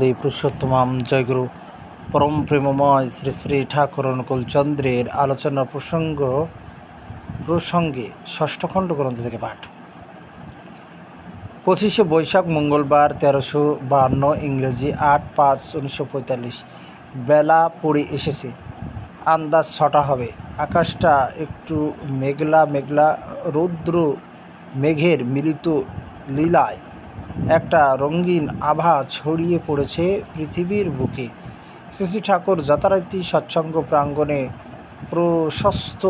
পুরুষোত্তমাম জয়গুরু পরম প্রেমময় শ্রী শ্রী ঠাকুর অনুকূল চন্দ্রের আলোচনা প্রসঙ্গে ষষ্ঠ খণ্ড গ্রন্থ থেকে পাঠ। 25শে বৈশাখ মঙ্গলবার 1352 ইংরেজি 8/5/1945। বেলা পড়ে এসেছে, আন্দাজ 6টা হবে। আকাশটা একটু মেঘলা মেঘলা, রৌদ্র মেঘের মিলিত লীলায় একটা রঙিন আভা ছড়িয়ে পড়েছে পৃথিবীর বুকে। শ্রী ঠাকুর যথারীতি সৎসঙ্গ প্রাঙ্গণে প্রশস্ত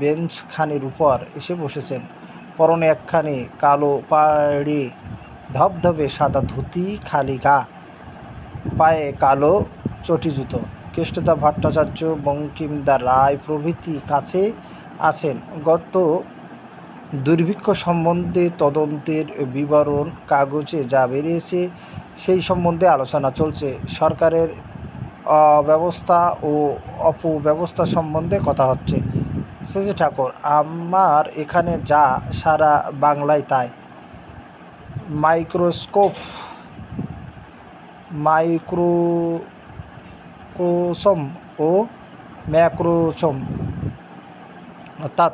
বেঞ্চখানির উপর এসে বসেছেন। পরনে একখানি কালো পাড়ে ধবধবে সাদা ধুতি, খালি গা, পায়ে কালো চটি জুতো। কেষ্টদা ভট্টাচার্য, বঙ্কিমদা রায় প্রভৃতি কাছে আছেন। গত দুর্ভিক্ষ সম্বন্ধে তদন্তের বিবরণ কাগজে যা বেরিয়েছে সেই সম্বন্ধে আলোচনা চলছে। সরকারের অব্যবস্থা ও অপব্যবস্থা সম্বন্ধে কথা হচ্ছে। শ্রী ঠাকুর, আমার এখানে যা সারা বাংলায় তাই। মাইক্রোকোসম ও ম্যাক্রোসম, অর্থাৎ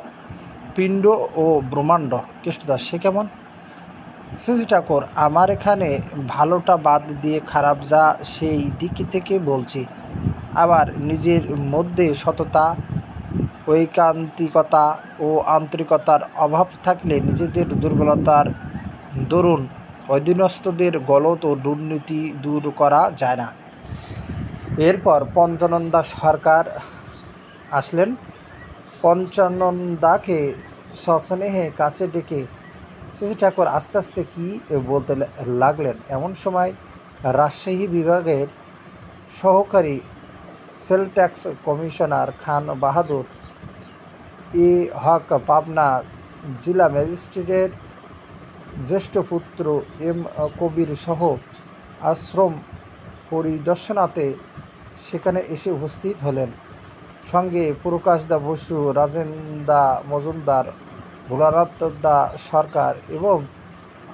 পিণ্ড ও ব্রহ্মাণ্ড। কেষ্টদা, সে কেমন? শ্রী ঠাকুর, আমার এখানে ভালোটা বাদ দিয়ে খারাপ যা সেই দিক থেকে বলছি। আবার নিজের মধ্যে সততা, ঐকান্তিকতা ও আন্তরিকতার অভাব থাকলে নিজেদের দুর্বলতার দরুন অধীনস্থদের গলত ও দুর্নীতি দূর করা যায় না। এরপর পঞ্চানন্দা সরকার আসলেন। পঞ্চানন্দাকে সস্নেহে কাছে ডেকে শ্রী ঠাকুর আস্তে আস্তে কী বলতে লাগলেন। এমন সময় রাজশাহী বিভাগের সহকারী sell tax commissioner Khan Bahadur এ হক, পাবনা জেলা ম্যাজিস্ট্রেটের জ্যেষ্ঠ পুত্র এম কবির সহ আশ্রম পরিদর্শনাতে সেখানে এসে উপস্থিত হলেন। সঙ্গে প্রকাশদা বসু, রাজেন্দা মজুমদার, ভোলানাথদা সরকার এবং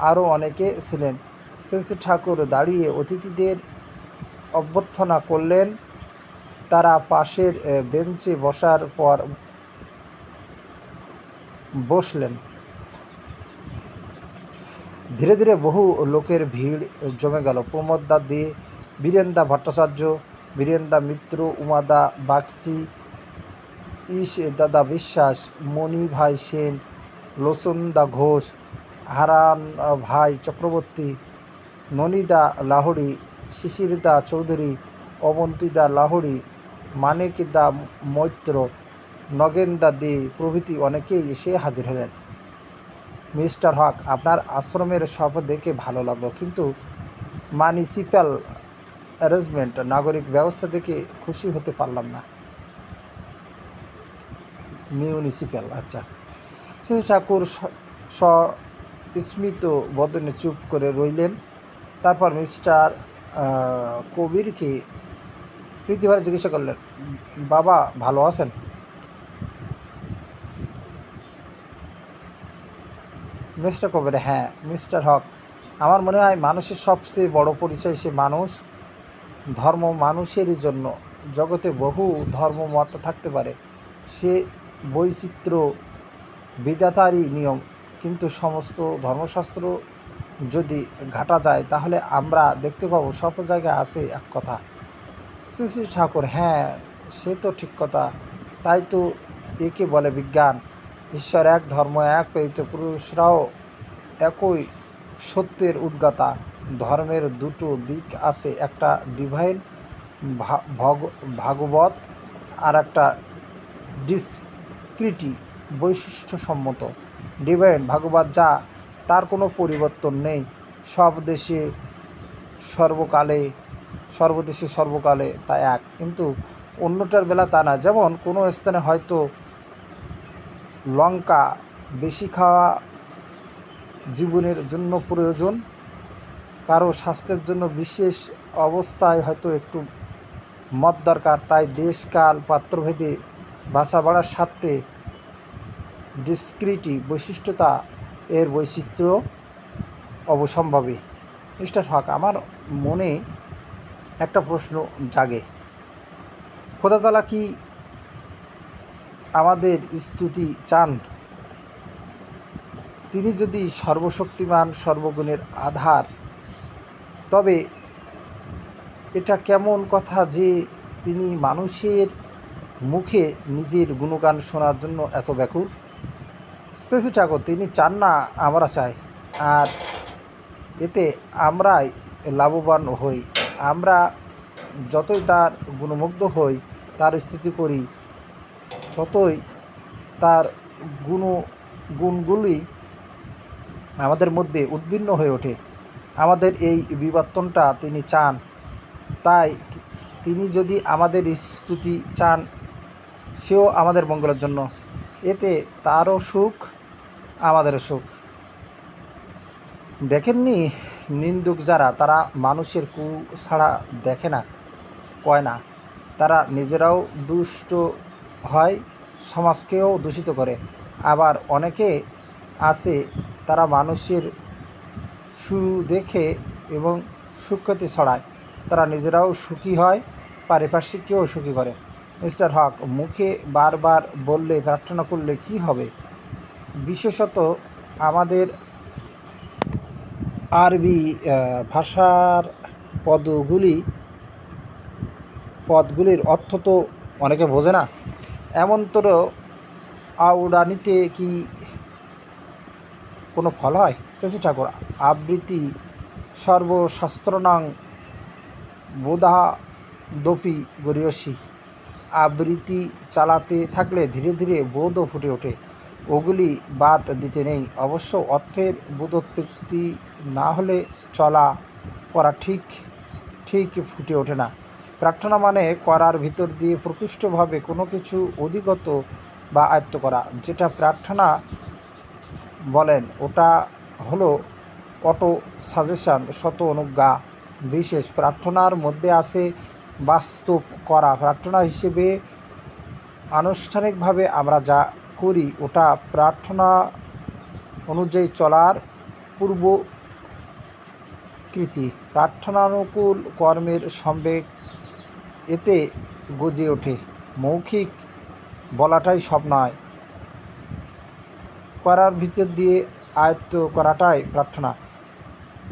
আরও অনেকে ছিলেন। শ্রী ঠাকুর দাঁড়িয়ে অতিথিদের অভ্যর্থনা করলেন। তারা পাশের বেঞ্চে বসার পর বসলেন। ধীরে ধীরে বহু লোকের ভিড় জমে গেল। প্রমোদদা দে, বীরেন্দা ভট্টাচার্য, বীরেন্দা মিত্র, উমাদা বাগচি, ঈশ দাদা বিশ্বাস, মণি ভাই সেন, লোচনদা ঘোষ, হারান ভাই চক্রবর্তী, ননীদা লাহড়ি, শিশিরদা চৌধুরী, অবন্তীদা লাহড়ি, মানিকদা মৈত্র, নগেনদা দে প্রভৃতি অনেকেই এসে হাজির হলেন। মিস্টার হক, আপনার আশ্রমের সব দেখে ভালো লাগলো, কিন্তু মিউনিসিপ্যাল অ্যারেঞ্জমেন্ট, নাগরিক ব্যবস্থা দেখে খুশি হতে পারলাম না। মিউনিসিপ্যাল, আচ্ছা। শ্রী ঠাকুর স্মিত বদনে চুপ করে রইলেন। তারপর মিস্টার কবিরকে প্রীতিভরে জিজ্ঞাসা করলেন, বাবা ভালো আছেন? মিস্টার কবির, হ্যাঁ। মিস্টার হক, আমার মনে হয় মানুষের সবচেয়ে বড় পরিচয় সে মানুষ। ধর্ম মানুষেরই জন্য। জগতে বহু ধর্মমত থাকতে পারে, সে বৈচিত্র্য বিধাতারই নিয়ম, কিন্তু সমস্ত ধর্মশাস্ত্র যদি ঘাটা যায় তাহলে আমরা দেখতে পাবো সব জায়গায় আছে এক কথা। শ্রী শ্রী ঠাকুর, হ্যাঁ, সে তো ঠিক কথা। তাই তো একে বলে বিজ্ঞান। ঈশ্বর এক, ধর্ম এক, প্রেরিত পুরুষরাও একই সত্যের উদ্গাতা। ধর্মের দুটো দিক আছে, একটা ডিভাইন ভাগবত আর একটা ডিসক্রিটি বৈশিষ্ট্যসম্মত। ডিভাইন ভাগবত যা, তার কোনো পরিবর্তন নেই, সর্বদেশে সর্বকালে তা এক। কিন্তু অন্যটার বেলা তা না। যেমন কোনো স্থানে হয়তো লঙ্কা বেশি খাওয়া জীবনের জন্য প্রয়োজন, কারো স্বাস্থ্যের জন্য বিশেষ অবস্থায় হয়তো একটু মদ দরকার। তাই দেশ কাল পাত্রভেদে বাসা বাড়ার স্বার্থে ডিসক্রিটি বৈশিষ্ট্যতা এর বৈচিত্র্য অবশ্যম্ভাবী। মিস্টার হক, আমার মনে একটা প্রশ্ন জাগে, খোদা তাআলা কি আমাদের স্তুতি চান? তিনি যদি সর্বশক্তিমান, সর্বগুণের আধার, তবে এটা কেমন কথা যে তিনি মানুষের মুখে নিজের গুণগান শোনার জন্য এত ব্যাকুল? শ্রী ঠাকুর, তিনি চান না, আমরা চাই, আর এতে আমরাই লাভবান হই। আমরা যতই তার গুণমুগ্ধ হই, তার স্তুতি করি, ততই তার গুণগুলি আমাদের মধ্যে উদ্বিগ্ন হয়ে ওঠে। আমাদের এই বিবর্তনটা তিনি চান। তাই তিনি যদি আমাদের স্তুতি চান, সেও আমাদের মঙ্গলের জন্য। এতে তারও সুখ, আমাদেরও সুখ। দেখেননি, নিন্দুক যারা, তারা মানুষের ছাড়া দেখে না, কয় না। তারা নিজেরাও দুষ্ট হয়, সমাজকেও দূষিত করে। আবার অনেকে আছে, তারা মানুষের দেখে এবং সুখ্যাতি ছড়ায়। তারা নিজেরাও সুখী হয়, পারিপার্শ্বিককেও সুখী করে। মিস্টার হক, মুখে বারবার বললে, প্রার্থনা করলে কি হবে? বিশেষত আমাদের আরবি ভাষার পদগুলির অর্থ তো অনেকে বোঝে না। এমনতর আউড়ানিতে কি কোনো ফল হয়? শশী ঠাকুর, আবৃত্তি সর্বশাস্ত্রনাং বোধাদপি গরীয়সী। আবৃত্তি চালাতে থাকলে ধীরে ধীরে বোধও ফুটে ওঠে। ওগুলি বাদ দিতে নেই। অবশ্য অর্থের বোধোৎপত্তি না হলে চলা করা ঠিক ফুটে ওঠে না। প্রার্থনা মানে করার ভিতর দিয়ে প্রকৃষ্টভাবে কোনো কিছু অধিগত বা আয়ত্ত করা। যেটা প্রার্থনা বলেন, ওটা হলো অটো সাজেশন, শত অনুজ্ঞা। বিশেষ প্রার্থনার মধ্যে আছে বাস্তব করা। প্রার্থনা হিসেবে আনুষ্ঠানিকভাবে আমরা যা করি, ওটা প্রার্থনা অনুযায়ী চলার পূর্বকৃতি। প্রার্থনানুকূল কর্মের সম্বেগ এতে গজে ওঠে। মৌখিক বলাটাই সব নয়, করার ভিতর দিয়ে আয়ত্ত করাটাই প্রার্থনা।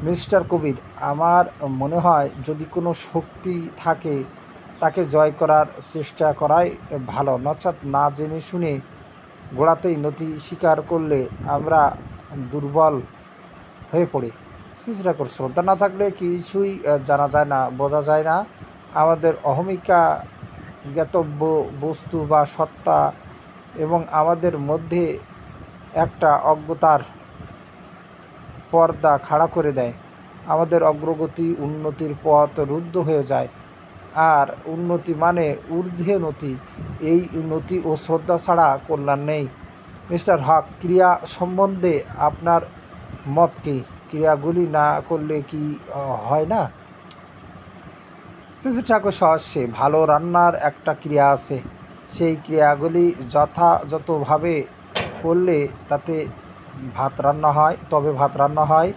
মিস্টার কবির, আমার মনে হয় যদি কোনো শক্তি থাকে, তাকে জয় করার চেষ্টা করাই ভালো। নচেৎ না জেনে শুনে গোড়াতেই নতি স্বীকার করলে আমরা দুর্বল হয়ে পড়ি। চেষ্টা করে শ্রদ্ধা না থাকলে কিছুই জানা যায় না, বোঝা যায় না। আমাদের অহমিকা, জ্ঞাতব্য বস্তু বা সত্তা এবং আমাদের মধ্যে একটা অজ্ঞতার পর্দা খাড়া করে দেয়। আমাদের অগ্রগতি, উন্নতির পথ রুদ্ধ হয়ে যায়। আর উন্নতি মানে ঊর্ধ্বে নতি। এই নতি ও শ্রদ্ধা ছাড়া কল্যাণ নেই। মিস্টার হক, ক্রিয়া সম্বন্ধে আপনার মত কি? ক্রিয়াগুলি না করলে কি হয় না? শ্রী ঠাকুর সহস্যে, ভালো রান্নার একটা ক্রিয়া আছে। সেই ক্রিয়াগুলি যথাযথভাবে করলে তাতে ভাত রান্না হয়, তবে ভাত রান্না হয়।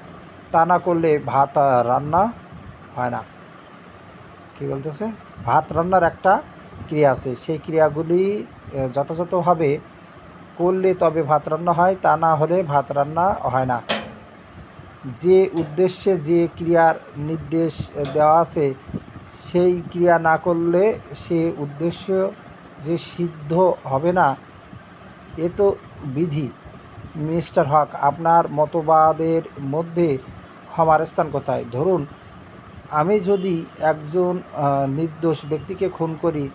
তা না করলে ভাত রান্না হয় না। কী বলতেছে? ভাত রান্নার একটা ক্রিয়া আছে, সেই ক্রিয়াগুলি যথাযথভাবে করলে তবে ভাত রান্না হয়, তা না হলে ভাত রান্না হয় না। যে উদ্দেশ্যে যে ক্রিয়ার নির্দেশ দেওয়া আছে, সেই ক্রিয়া না করলে সে উদ্দেশ্য যে সিদ্ধ হবে না, এ তো বিধি। মিস্টার হক, আপনার মতবাদের মধ্যে ক্ষমার স্থান কোথায়? ধরুন, আমি যদি একজন নির্দোষ ব্যক্তিকে খুন করি,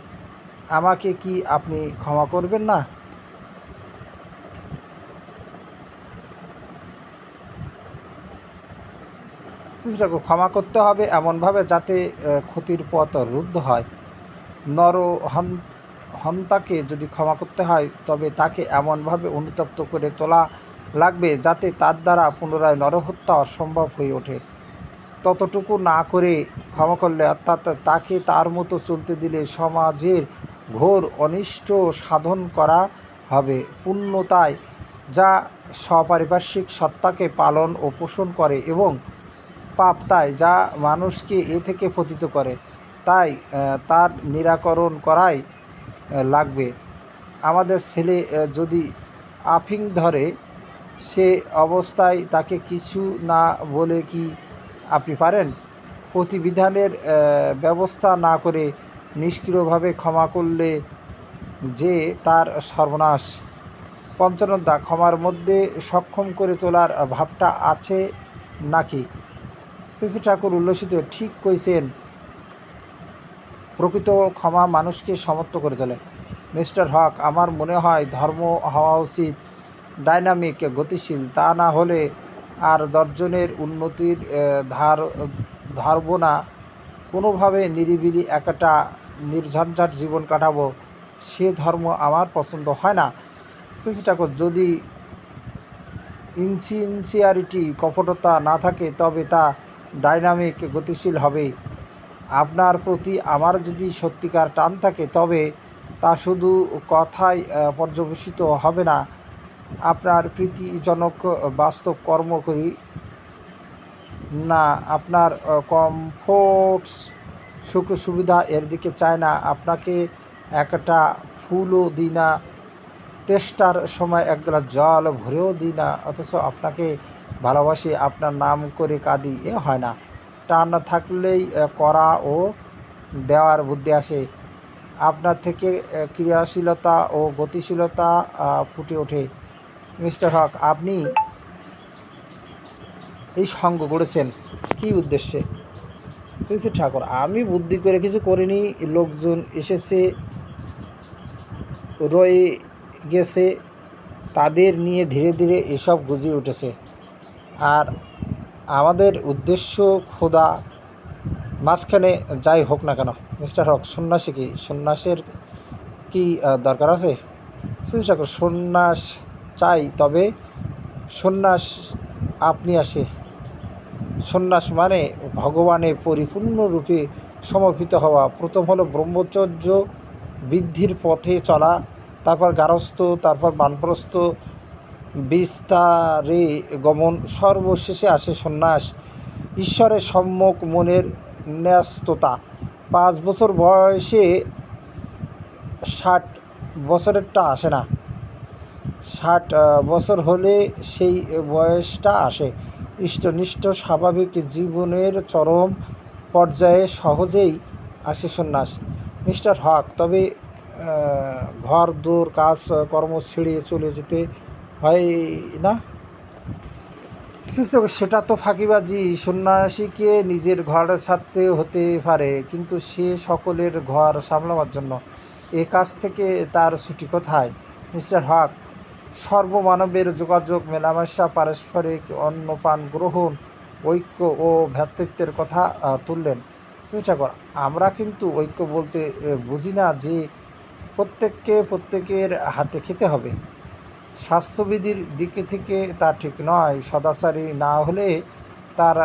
আমাকে কি আপনি ক্ষমা করবেন না? চেষ্টা ক্ষমা করতে হবে এমনভাবে যাতে ক্ষতির পথ রুদ্ধ হয়। হন্তাকে যদি ক্ষমা করতে হয়, তবে তাকে এমনভাবে অনুতপ্ত করে তোলা লাগবে যাতে তার দ্বারা পুনরায় নরহত্যা অসম্ভব হয়ে ওঠে। ততটুকু না করে ক্ষমা করলে, অর্থাৎ তাকে তার মতো চলতে দিলে, সমাজের ঘোর অনিষ্ট সাধন করা হবে। পূর্ণতায় যা সপারিপার্শ্বিক সত্তাকে পালন ও পোষণ করে এবং পাপ, তাই যা মানুষকে এ থেকে পতিত করে, তাই তার নিরাকরণ করাই লাগবে। আমাদের ছেলে যদি আফিং ধরে, সে অবস্থায় তাকে কিছু না বলে কি আপনি পারেন? প্রতিবিধানের ব্যবস্থা না করে নিষ্ক্রিয়ভাবে ক্ষমা করলে যে তার সর্বনাশ। পঞ্চানন্দা, ক্ষমার মধ্যে সক্ষম করে তোলার ভাবটা আছে নাকি? শ্রী ঠাকুর উল্লসিত, ঠিক কইছেন, প্রকৃত ক্ষমা মানুষকে সমর্থ করে তোলে। মিস্টার হক, আমার মনে হয় ধর্ম হওয়া উচিত ডাইনামিক, গতিশীল। তা না হলে আর দর্জনের উন্নতির ধারব না। কোনোভাবে নিরিবিলি একটা নির্ঝঞ্ঝাট জীবন কাটাবো, সে ধর্ম আমার পছন্দ হয় না। শ্রী ঠাকুর, যদি ইনসিনসিয়ারিটি, কপটতা না থাকে, তবে তা ডাইনামিক, গতিশীল হবে। আপনার প্রতি আমার যদি সত্যিকার টান থাকে, তবে তা শুধু কথায় পর্যবেসিত হবে না, আপনার প্রীতিজনক বাস্তব কর্ম করি না। আপনার কমফোর্টস, সুখ সুবিধা এর দিকে চায় না। আপনাকে একটা ফুলও দিই না, তেষ্টার সময় এক গ্লাস জল ভরেও দিই না, অথচ আপনাকে ভালোবাসি, আপনার নাম করে কাঁদি, এ হয় না। টান থাকলেই করা ও দেওয়ার বুদ্ধি আসে। আপনার থেকে ক্রিয়াশীলতা ও গতিশীলতা ফুটে ওঠে। মিস্টার হক, আপনি এই সঙ্গ গড়েছেন কী উদ্দেশ্যে? শ্রী ঠাকুর, আমি বুদ্ধি করে কিছু করিনি। লোকজন এসেছে, রয়ে গেছে, তাদের নিয়ে ধীরে ধীরে এসব গুজিয়ে উঠেছে। আর আমাদের উদ্দেশ্য খোদা মাঝখানে যাই হোক না কেন। মিস্টার হক, সন্ন্যাসী কি? সন্ন্যাসের কি দরকার আছে? শ্রী ঠাকুর, সন্ন্যাস চাই, তবে সন্ন্যাস আপনি আসে। সন্ন্যাস মানে ভগবানে পরিপূর্ণরূপে সমর্পিত হওয়া। প্রথম হলো ব্রহ্মচর্য বৃদ্ধির পথে চলা, তারপর গারস্থ, তারপর বানপ্রস্থ, বিস্তারে গমন, সর্বশেষে আসে সন্ন্যাস। ঈশ্বরের সম্যক মনের ন্যস্ততা। 5 বছর বয়সে 60 বছরেরটা আসে না, 60 বছর হলে সেই বয়সটা আসে। ইষ্টনিষ্ঠ স্বাভাবিক জীবনের চরম পর্যায়ে সহজেই আসে সন্ন্যাস। মিস্টার হক, তবে ঘর দোর কাজ কর্ম ছেড়ে চলে যেতে হয় না? সেটা তো ফাঁকিবাজি। সন্ন্যাসীকে নিজের ঘর ছাড়তে হতে পারে, কিন্তু সে সকলের ঘর সামলাবার জন্য। এ কাজ থেকে তার ছুটি কোথায়? মিস্টার হক, সর্বমানবের যোগাযোগ, মেলামেশা, পারস্পরিক অন্নপান গ্রহণ, ঐক্য ও ভ্রাতৃত্বের কথা তুললেন। শ্রী ঠাকুর, আমরা কিন্তু ঐক্য বলতে বুঝি না যে প্রত্যেককে প্রত্যেকের হাতে খেতে হবে। স্বাস্থ্যবিধির দিকে থেকে তা ঠিক নয়। সদাচারী না হলে তার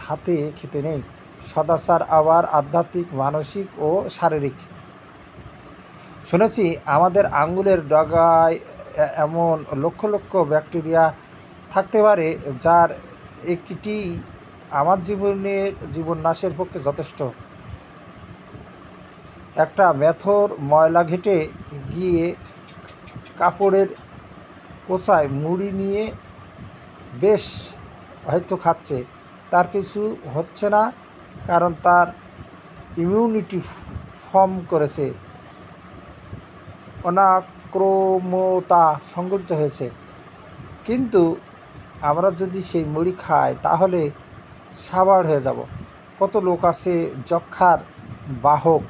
হাতে খেতে নেই। সদাচার আবার আধ্যাত্মিক, মানসিক ও শারীরিক। শুনেছি আমাদের আঙ্গুলের ডগায় এমন লক্ষ লক্ষ ব্যাকটেরিয়া থাকতে পারে, যার একটি আমার জীবন নাশের পক্ষে যথেষ্ট। একটা মেথর ময়লা ঘেটে গিয়ে কাপড়ের কোষায় মুড়ি নিয়ে বেশ হয়তো খাচ্ছে, তার কিছু হচ্ছে না, কারণ তার ইমিউনিটি ফর্ম করেছে, অনাক্রম্যতা সংগঠিত হয়েছে। কিন্তু আমরা যদি সেই মুড়ি খাই, তাহলে সাবাড় হয়ে যাব। কত লোক আছে যক্ষার বাহক,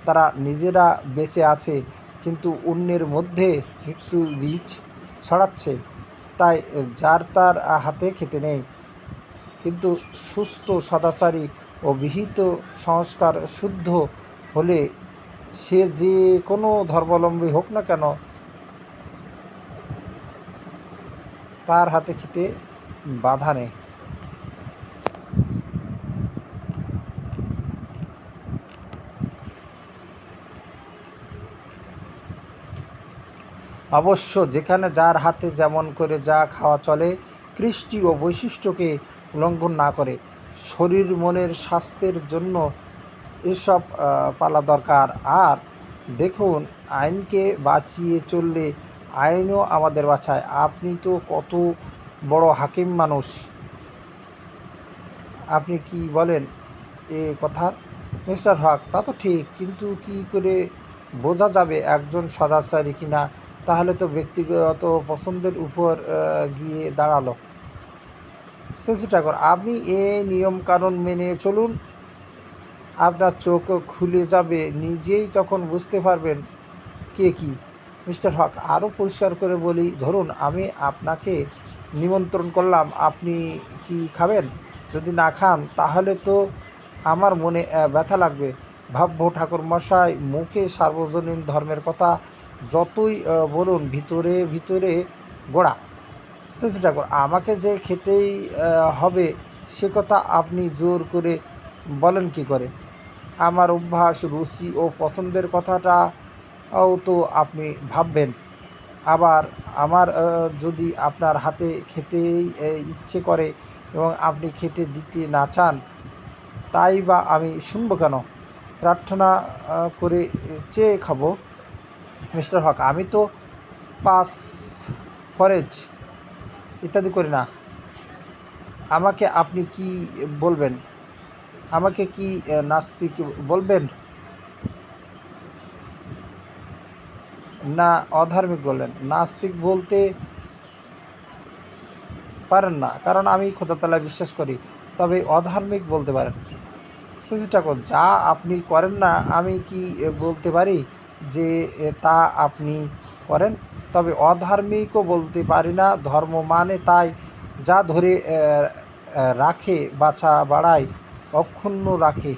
তারা নিজেরা বেঁচে আছে, কিন্তু অন্যের মধ্যে মৃত্যু বীজ ছড়াচ্ছে। তাই যার তার হাতে খেতে নেই। কিন্তু সুস্থ, সদাচারী ও বিহিত সংস্কার শুদ্ধ হলে সে যে কোনো ধর্মাবলম্বী হোক না কেন, তার হাতে খেতে বাধা নেই। অবশ্য যেখানে যার হাতে যেমন করে যা খাওয়া চলে, কৃষ্টি ও বৈশিষ্ট্যকে উল্লঙ্ঘন না করে। শরীর মনের স্বাস্থ্যের জন্য এসব পালা দরকার। আর দেখুন, আইনকে বাঁচিয়ে চললে আইনও আমাদের বাঁচায়। আপনি তো কত বড় হাকিম মানুষ, আপনি কি বলেন এ কথার? মিস্টার হক: তা তো ঠিক, কিন্তু কি করে বোঝা যাবে একজন সদাচারী কিনা? তাহলে তো ব্যক্তিগত পছন্দের উপর গিয়ে দাঁড়ালো। শশী ঠাকুর: আপনি এ নিয়মকানুন মেনে চলুন, আপনার চোখ খুলে যাবে, নিজেই তখন বুঝতে পারবেন কে কী। মিস্টার হক: আরও পরিষ্কার করে বলি, ধরুন আমি আপনাকে নিমন্ত্রণ করলাম, আপনি কি খাবেন? যদি না খান তাহলে তো আমার মনে ব্যথা লাগবে। ভাববো ঠাকুরমশাই মুখে সার্বজনীন ধর্মের কথা যতই বলুন, ভিতরে ভিতরে গোড়া। শশী ঠাকুর: আমাকে যে খেতেই হবে সে কথা আপনি জোর করে বলেন কী করে? আমার অভ্যাস, রুচি ও পছন্দের কথাটাও তো আপনি ভাববেন। আবার আমার যদি আপনার হাতে খেতেই ইচ্ছে করে এবং আপনি খেতে দিতে না চান, তাই বা আমি শুনব কেন? প্রার্থনা করে চেয়ে খাবো। মিস্টার হক: আমি তো পাস, ফরেজ ইত্যাদি করি না। আমাকে আপনি কি বলবেন? আমাকে কি নাস্তিক বলবেন, না অধার্মিক বলবেন? নাস্তিক বলতে পারেন না, কারণ আমি খোদাতালায় বিশ্বাস করি, তবে অধার্মিক বলতে পারেন। শশী ঠাকুর: যা আপনি করেন না আমি কি বলতে পারি যে তা আপনি করেন? তবে অধার্মিকও বলতে পারি না। ধর্ম মানে তাই যা ধরে রাখে, বাছা বাড়ায়, অক্ষুণ্ণ রাখে।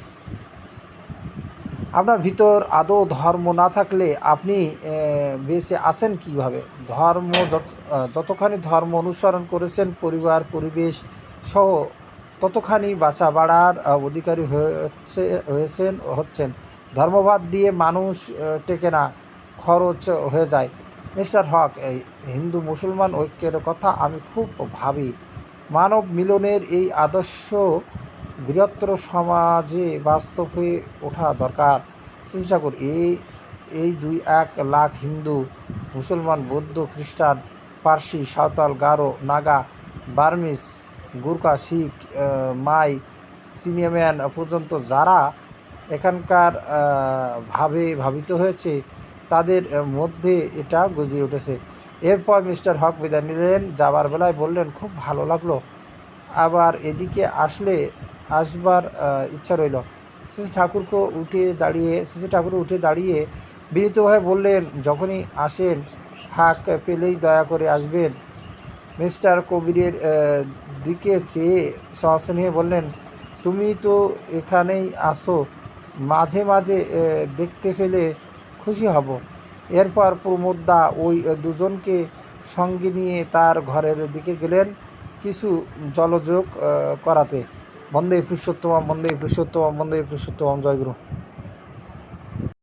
আপনার ভিতর আদৌ ধর্ম না থাকলে আপনি বেঁচে আছেন কীভাবে? যতখানি ধর্ম অনুসরণ করেছেন পরিবার পরিবেশ সহ, ততখানি বাঁচা বাড়ার অধিকারী হচ্ছেন। ধর্মবাদ দিয়ে মানুষ টেকে না, খরচ হয়ে যায়। মিস্টার হক: এই হিন্দু মুসলমান ঐক্যের কথা আমি খুব ভাবি। মানব মিলনের এই আদর্শ বৃহত্তর সমাজে বাস্তব হয়ে ওঠা দরকার। শশী ঠাকুর: এই 2-1 লাখ হিন্দু, মুসলমান, বৌদ্ধ, খ্রিস্টান, পার্সি, সাঁওতাল, গারো, নাগা, বার্মিজ, গুরখা, শিখ, মাই, চিনিয়াম্যান পর্যন্ত যারা এখানকার ভাবিত হয়েছে, তাদের মধ্যে এটা গজিয়ে উঠেছে। এরপর মিস্টার হক বিদায় নিলেন। যাবার বেলায় বললেন, খুব ভালো লাগলো, আবার এদিকে আসবার ইচ্ছা রইল। শশী ঠাকুর উঠে দাঁড়িয়ে বিনীতভাবে বললেন, যখনই আসেন ফাঁক পেলেই দয়া করে আসবেন। মিস্টার কবিরের দিকে চেয়ে সস্নেহে বললেন, তুমি তো এখানেই আসো, মাঝে মাঝে দেখতে পেলে খুশি হব। এরপর প্রমোদদা ওই দুজনকে সঙ্গে নিয়ে তার ঘরের দিকে গেলেন কিছু জলযোগ করাতে। বন্দে পুরুষোত্তম, বন্দে পুরুষোত্তম, বন্দে পুরুষোত্তম। জয়গুরু।